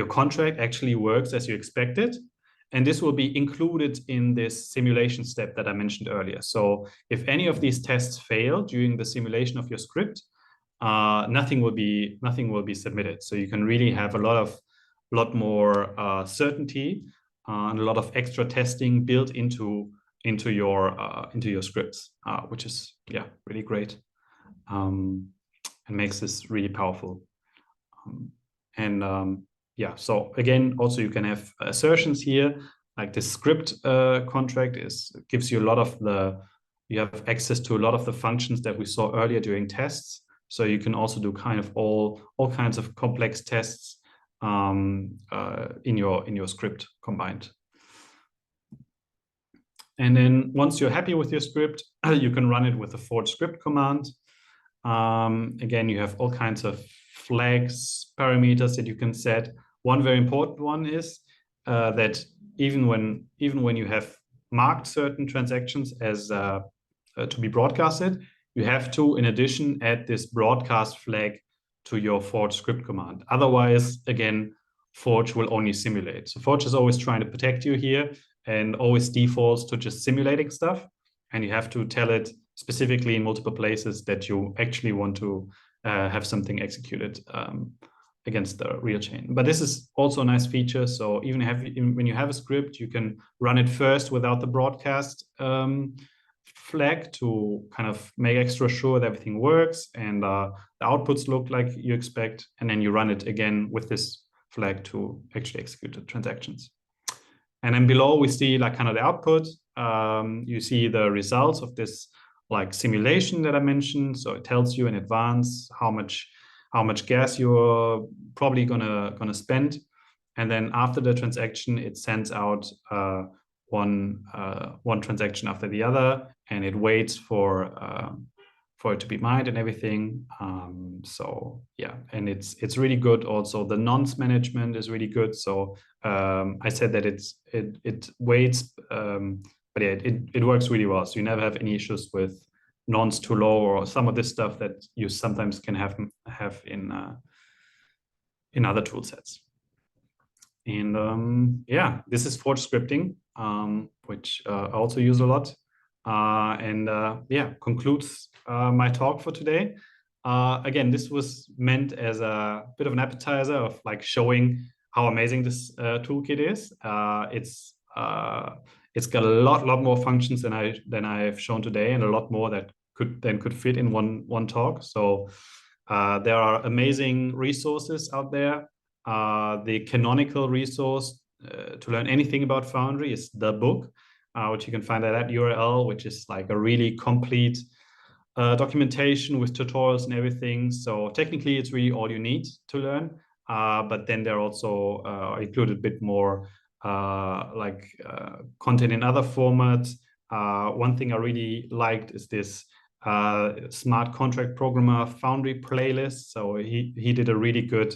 S2: contract actually works as you expected. And this will be included in this simulation step that I mentioned earlier. So if any of these tests fail during the simulation of your script, nothing will be submitted. So you can really have a lot more certainty and a lot of extra testing built into into your scripts, which is really great, and makes this really powerful. So again, also you can have assertions here, like the script contract gives you you have access to a lot of the functions that we saw earlier during tests. So you can also do kind of all kinds of complex tests in your script combined. And then once you're happy with your script, you can run it with the forge script command. Again, you have all kinds of flags, parameters that you can set. One very important one is that even when you have marked certain transactions as to be broadcasted, you have to, in addition, add this broadcast flag to your forge script command. Otherwise, again, Forge will only simulate. So Forge is always trying to protect you here and always defaults to just simulating stuff. And you have to tell it specifically in multiple places that you actually want to have something executed against the real chain. But this is also a nice feature. So even when you have a script, you can run it first without the broadcast flag to kind of make extra sure that everything works and the outputs look like you expect. And then you run it again with this flag to actually execute the transactions. And then below we see like kind of the output. You see the results of this like simulation that I mentioned. So it tells you in advance how much gas you're probably gonna spend. And then after the transaction, it sends out one transaction after the other, and it waits for it to be mined and everything. So yeah, and it's really good. Also, the nonce management is really good. So I said that it waits, but yeah, it works really well. So you never have any issues with nonce too low or some of this stuff that you sometimes can have in other tool sets. And yeah, this is Forge scripting, which I also use a lot. Yeah, concludes my talk for today. Again, this was meant as a bit of an appetizer of like showing how amazing this toolkit is. It's got a lot more functions than I've shown today, and a lot more that could fit in one talk. So there are amazing resources out there. The canonical resource to learn anything about Foundry is the book, which you can find at that URL, which is like a really complete documentation with tutorials and everything. So technically, it's really all you need to learn. But then there also included a bit more content in other formats. One thing I really liked is this smart contract programmer Foundry playlist. So he did a really good.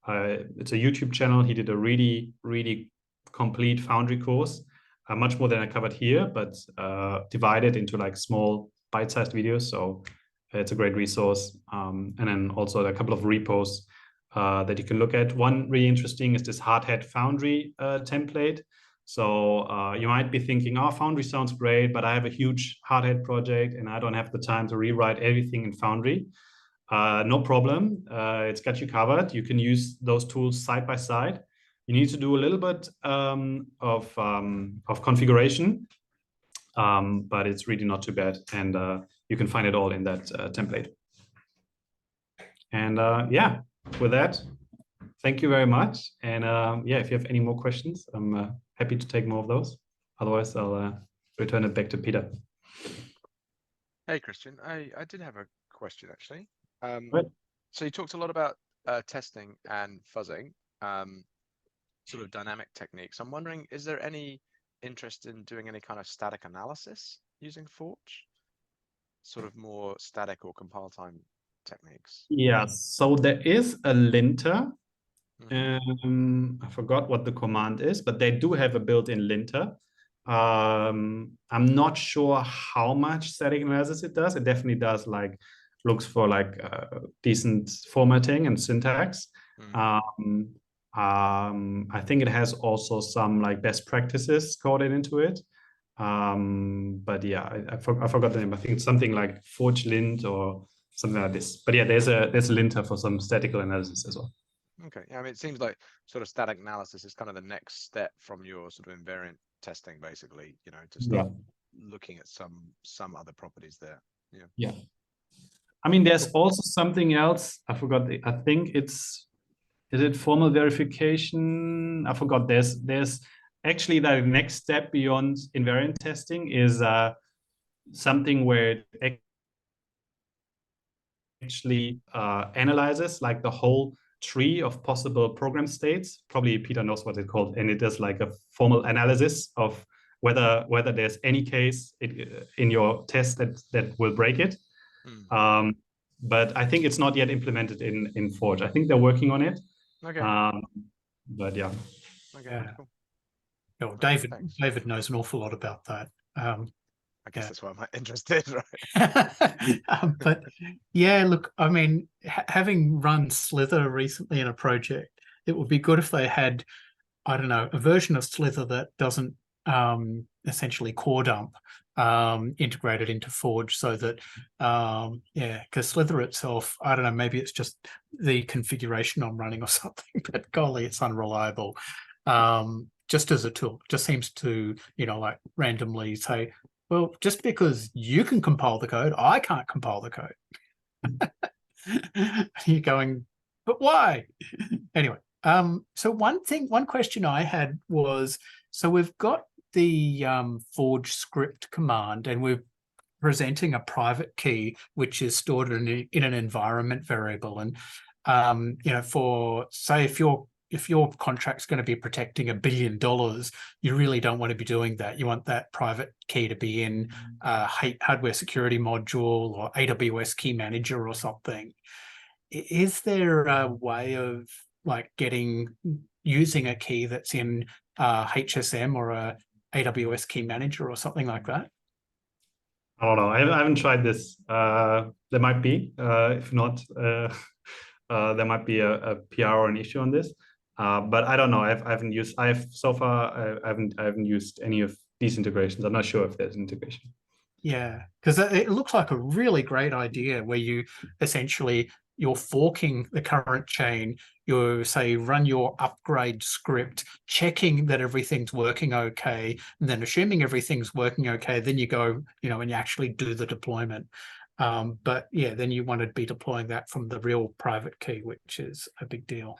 S2: It's a YouTube channel. He did a really complete Foundry course, much more than I covered here, but divided into like small bite-sized videos. So it's a great resource. And then also a couple of repos that you can look at. One really interesting is this hard hat Foundry template. So you might be thinking, oh, Foundry sounds great, but I have a huge hard hat project and I don't have the time to rewrite everything in Foundry. No problem. It's got you covered. You can use those tools side by side. You need to do a little bit of configuration, but it's really not too bad. And you can find it all in that template. And yeah, with that, thank you very much. And yeah, if you have any more questions, I'm happy to take more of those. Otherwise, I'll return it back to Peter.
S3: Hey, Christian. I did have a question, actually.
S2: Right.
S3: So you talked a lot about testing and fuzzing, sort of dynamic techniques. I'm wondering, is there any interest in doing any kind of static analysis using Forge? Sort of more static or compile time techniques?
S2: Yeah, so there is a linter.
S3: Mm-hmm.
S2: I forgot what the command is, but they do have a built-in linter. I'm not sure how much static analysis it does. It definitely does looks for decent formatting and syntax.
S3: Mm.
S2: I think it has also some best practices coded into it. But yeah, I forgot the name. I think it's something like Forge lint or something like this. But yeah, there's a linter for some statical analysis as well.
S3: Okay. Yeah, I mean, it seems like sort of static analysis is kind of the next step from your sort of invariant testing, basically, to start looking at some other properties there. Yeah.
S2: Yeah. I mean, there's also something else. I forgot. I think is it formal verification? I forgot. There's actually the next step beyond invariant testing is something where it actually analyzes like the whole tree of possible program states. Probably Peter knows what it's called, and it does like a formal analysis of whether there's any case in your test that will break it. But I think it's not yet implemented in Forge. I think they're working on it.
S3: Okay.
S2: But yeah.
S3: Okay.
S1: Yeah.
S3: Cool.
S1: Oh,
S3: Okay,
S1: David knows an awful lot about that.
S3: I guess that's why I'm interested, right?
S1: But yeah, look, I mean, having run Slither recently in a project, it would be good if they had, I don't know, a version of Slither that doesn't essentially core dump integrated into Forge, so that yeah, because Slither itself, I don't know, maybe it's just the configuration I'm running or something, but golly, it's unreliable. Just as a tool, just seems to, you know, like randomly say, well, just because you can compile the code, I can't compile the code. You're going, but why? Anyway, so one question I had was, so we've got the Forge script command, and we're presenting a private key which is stored in an environment variable. And you know, for say if your contract's going to be protecting $1 billion, you really don't want to be doing that. You want that private key to be in hardware security module or AWS key manager or something. Is there a way of like using a key that's in HSM or a AWS key manager or something like that?
S2: I don't know. I haven't tried this. There might be. If not, there might be a PR or an issue on this. But I don't know. I haven't used any of these integrations. I'm not sure if there's integration.
S1: Yeah, because it looks like a really great idea where you essentially, you're forking the current chain, you say run your upgrade script, checking that everything's working okay, and then assuming everything's working okay, then you go, you know, and you actually do the deployment. But yeah, then you want to be deploying that from the real private key, which is a big deal.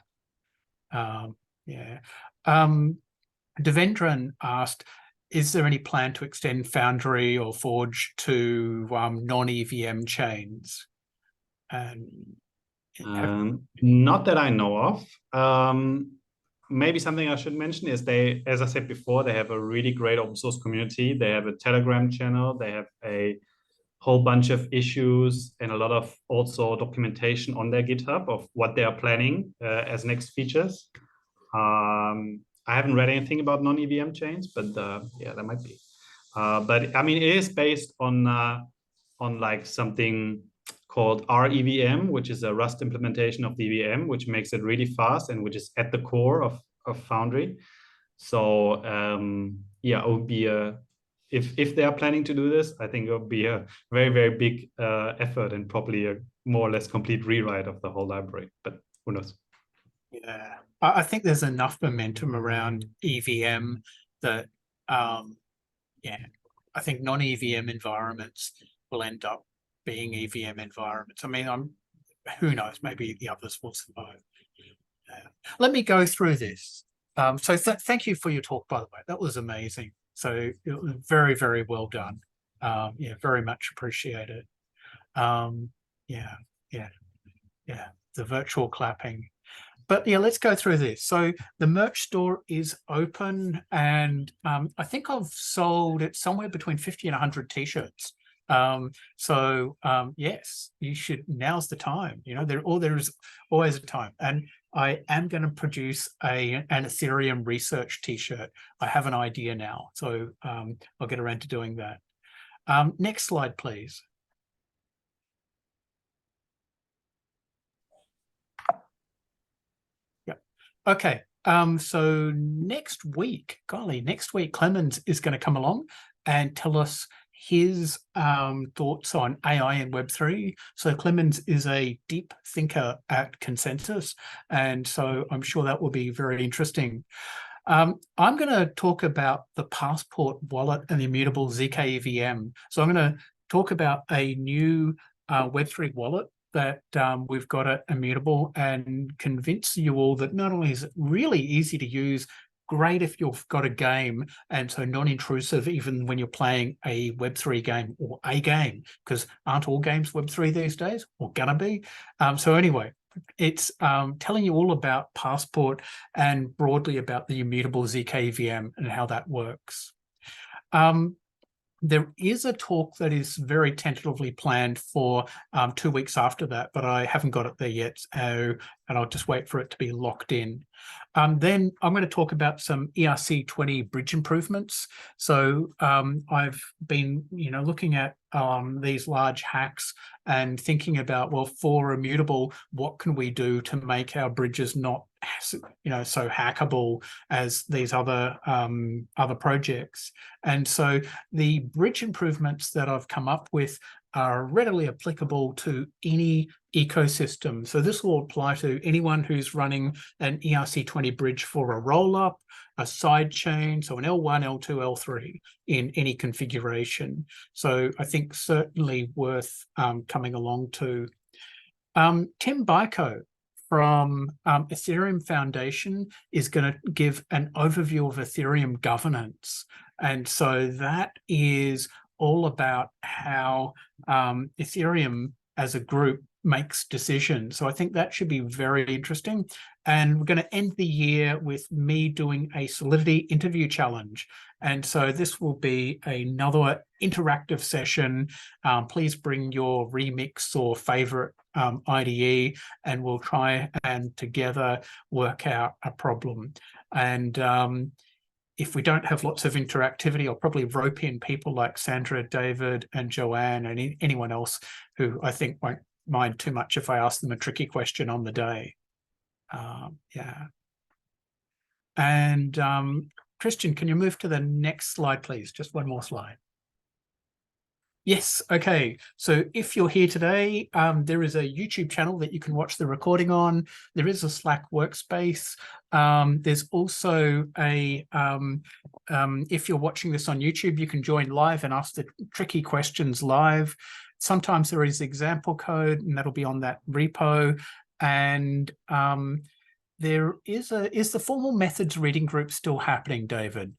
S1: Yeah. Devendran asked, is there any plan to extend Foundry or Forge to non-EVM chains?
S2: Not that I know of. Maybe something I should mention is they, as I said before, they have a really great open source community. They have a Telegram channel. They have a whole bunch of issues and a lot of also documentation on their GitHub of what they are planning as next features. I haven't read anything about non-EVM chains, but yeah, there might be. But I mean, it is based on like something called REVM, which is a Rust implementation of the EVM, which makes it really fast and which is at the core of Foundry. So yeah, it would be if they are planning to do this, I think it would be a very, very big effort and probably a more or less complete rewrite of the whole library. But who knows?
S1: Yeah, I think there's enough momentum around EVM that, yeah, I think non-EVM environments will end up being EVM environments. I mean, who knows? Maybe the others will survive. Let me go through this. So thank you for your talk, by the way. That was amazing. So it was very, very well done. Yeah, very much appreciated. Yeah, the virtual clapping. But yeah, let's go through this. So the merch store is open, and I think I've sold it somewhere between 50 and 100 t-shirts. So yes, you should. Now's the time. You know, there is always a time. And I am going to produce an Ethereum research t-shirt. I have an idea now, so I'll get around to doing that. Next slide, please. Okay, so next week, Clemens is going to come along and tell us his thoughts on AI and Web3. So Clemens is a deep thinker at Consensus, and so I'm sure that will be very interesting. I'm going to talk about the Passport wallet and the immutable ZK EVM. So I'm going to talk about a new Web3 wallet that we've got at Immutable and convince you all that not only is it really easy to use, great if you've got a game, and so non-intrusive even when you're playing a Web3 game or a game, because aren't all games Web3 these days, or gonna be? So anyway, it's telling you all about Passport and broadly about the immutable ZK EVM and how that works. There is a talk that is very tentatively planned for 2 weeks after that, but I haven't got it there yet, and I'll just wait for it to be locked in. Then I'm going to talk about some ERC20 bridge improvements. So I've been, looking at these large hacks and thinking about, well, for Immutable, what can we do to make our bridges not, so hackable as these other projects? And so the bridge improvements that I've come up with are readily applicable to any ecosystem. So this will apply to anyone who's running an ERC20 bridge for a rollup, a side chain, so an L1, L2, L3 in any configuration. So I think certainly worth coming along to. Tim Byko from Ethereum Foundation is going to give an overview of Ethereum governance. And so that is all about how Ethereum as a group makes decisions. So I think that should be very interesting. And we're going to end the year with me doing a Solidity interview challenge. And so this will be another interactive session. Please bring your remix or favorite IDE, and we'll try and together work out a problem. And if we don't have lots of interactivity, I'll probably rope in people like Sandra, David, and Joanne, and anyone else who I think won't mind too much if I ask them a tricky question on the day. Yeah. And Christian, can you move to the next slide, please? Just one more slide. Yes, okay. So if you're here today, there is a YouTube channel that you can watch the recording on. There is a Slack workspace. There's also a, if you're watching this on YouTube, you can join live and ask the tricky questions live. Sometimes there is example code, and that'll be on that repo. And there is the formal methods reading group still happening, David?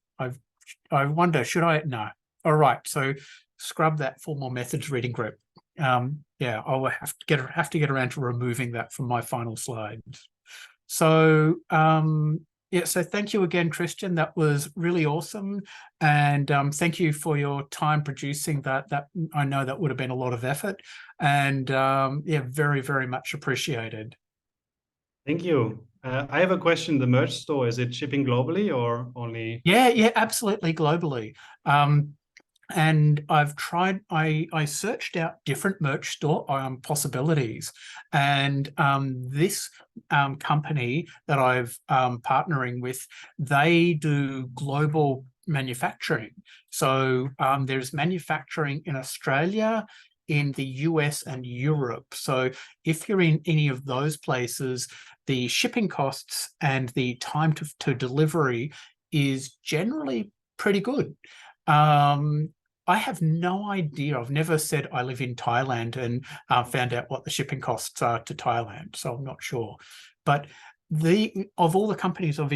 S1: I wonder, should I? No. All right. So scrub that formal methods reading group. Yeah, I'll have to get around to removing that from my final slides. So yeah, so thank you again, Christian. That was really awesome, and thank you for your time producing that. That I know that would have been a lot of effort, and yeah, very, very much appreciated.
S2: Thank you. I have a question. The merch store, is it shipping globally or only?
S1: Yeah, absolutely globally. And I've tried, I searched out different merch store possibilities. And this company that I've partnering with, they do global manufacturing. So there's manufacturing in Australia, in the US and Europe. So if you're in any of those places, the shipping costs and the time to delivery is generally pretty good. I have no idea. I've never said I live in Thailand and found out what the shipping costs are to Thailand, so I'm not sure. But of all the companies I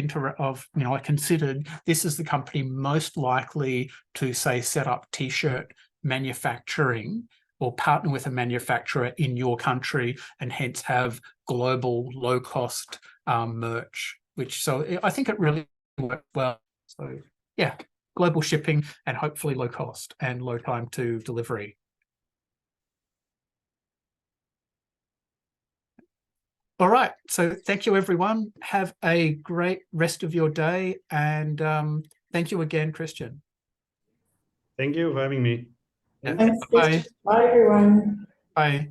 S1: considered, this is the company most likely to say set up t-shirt manufacturing or partner with a manufacturer in your country and hence have global low-cost merch. So I think it really worked well. So yeah. Global shipping and hopefully low cost and low time to delivery. All right, so thank you everyone. Have a great rest of your day, and thank you again, Christian.
S2: Thank you for having me.
S1: Yeah.
S4: Thanks,
S1: Bye.
S4: Bye everyone.
S1: Bye.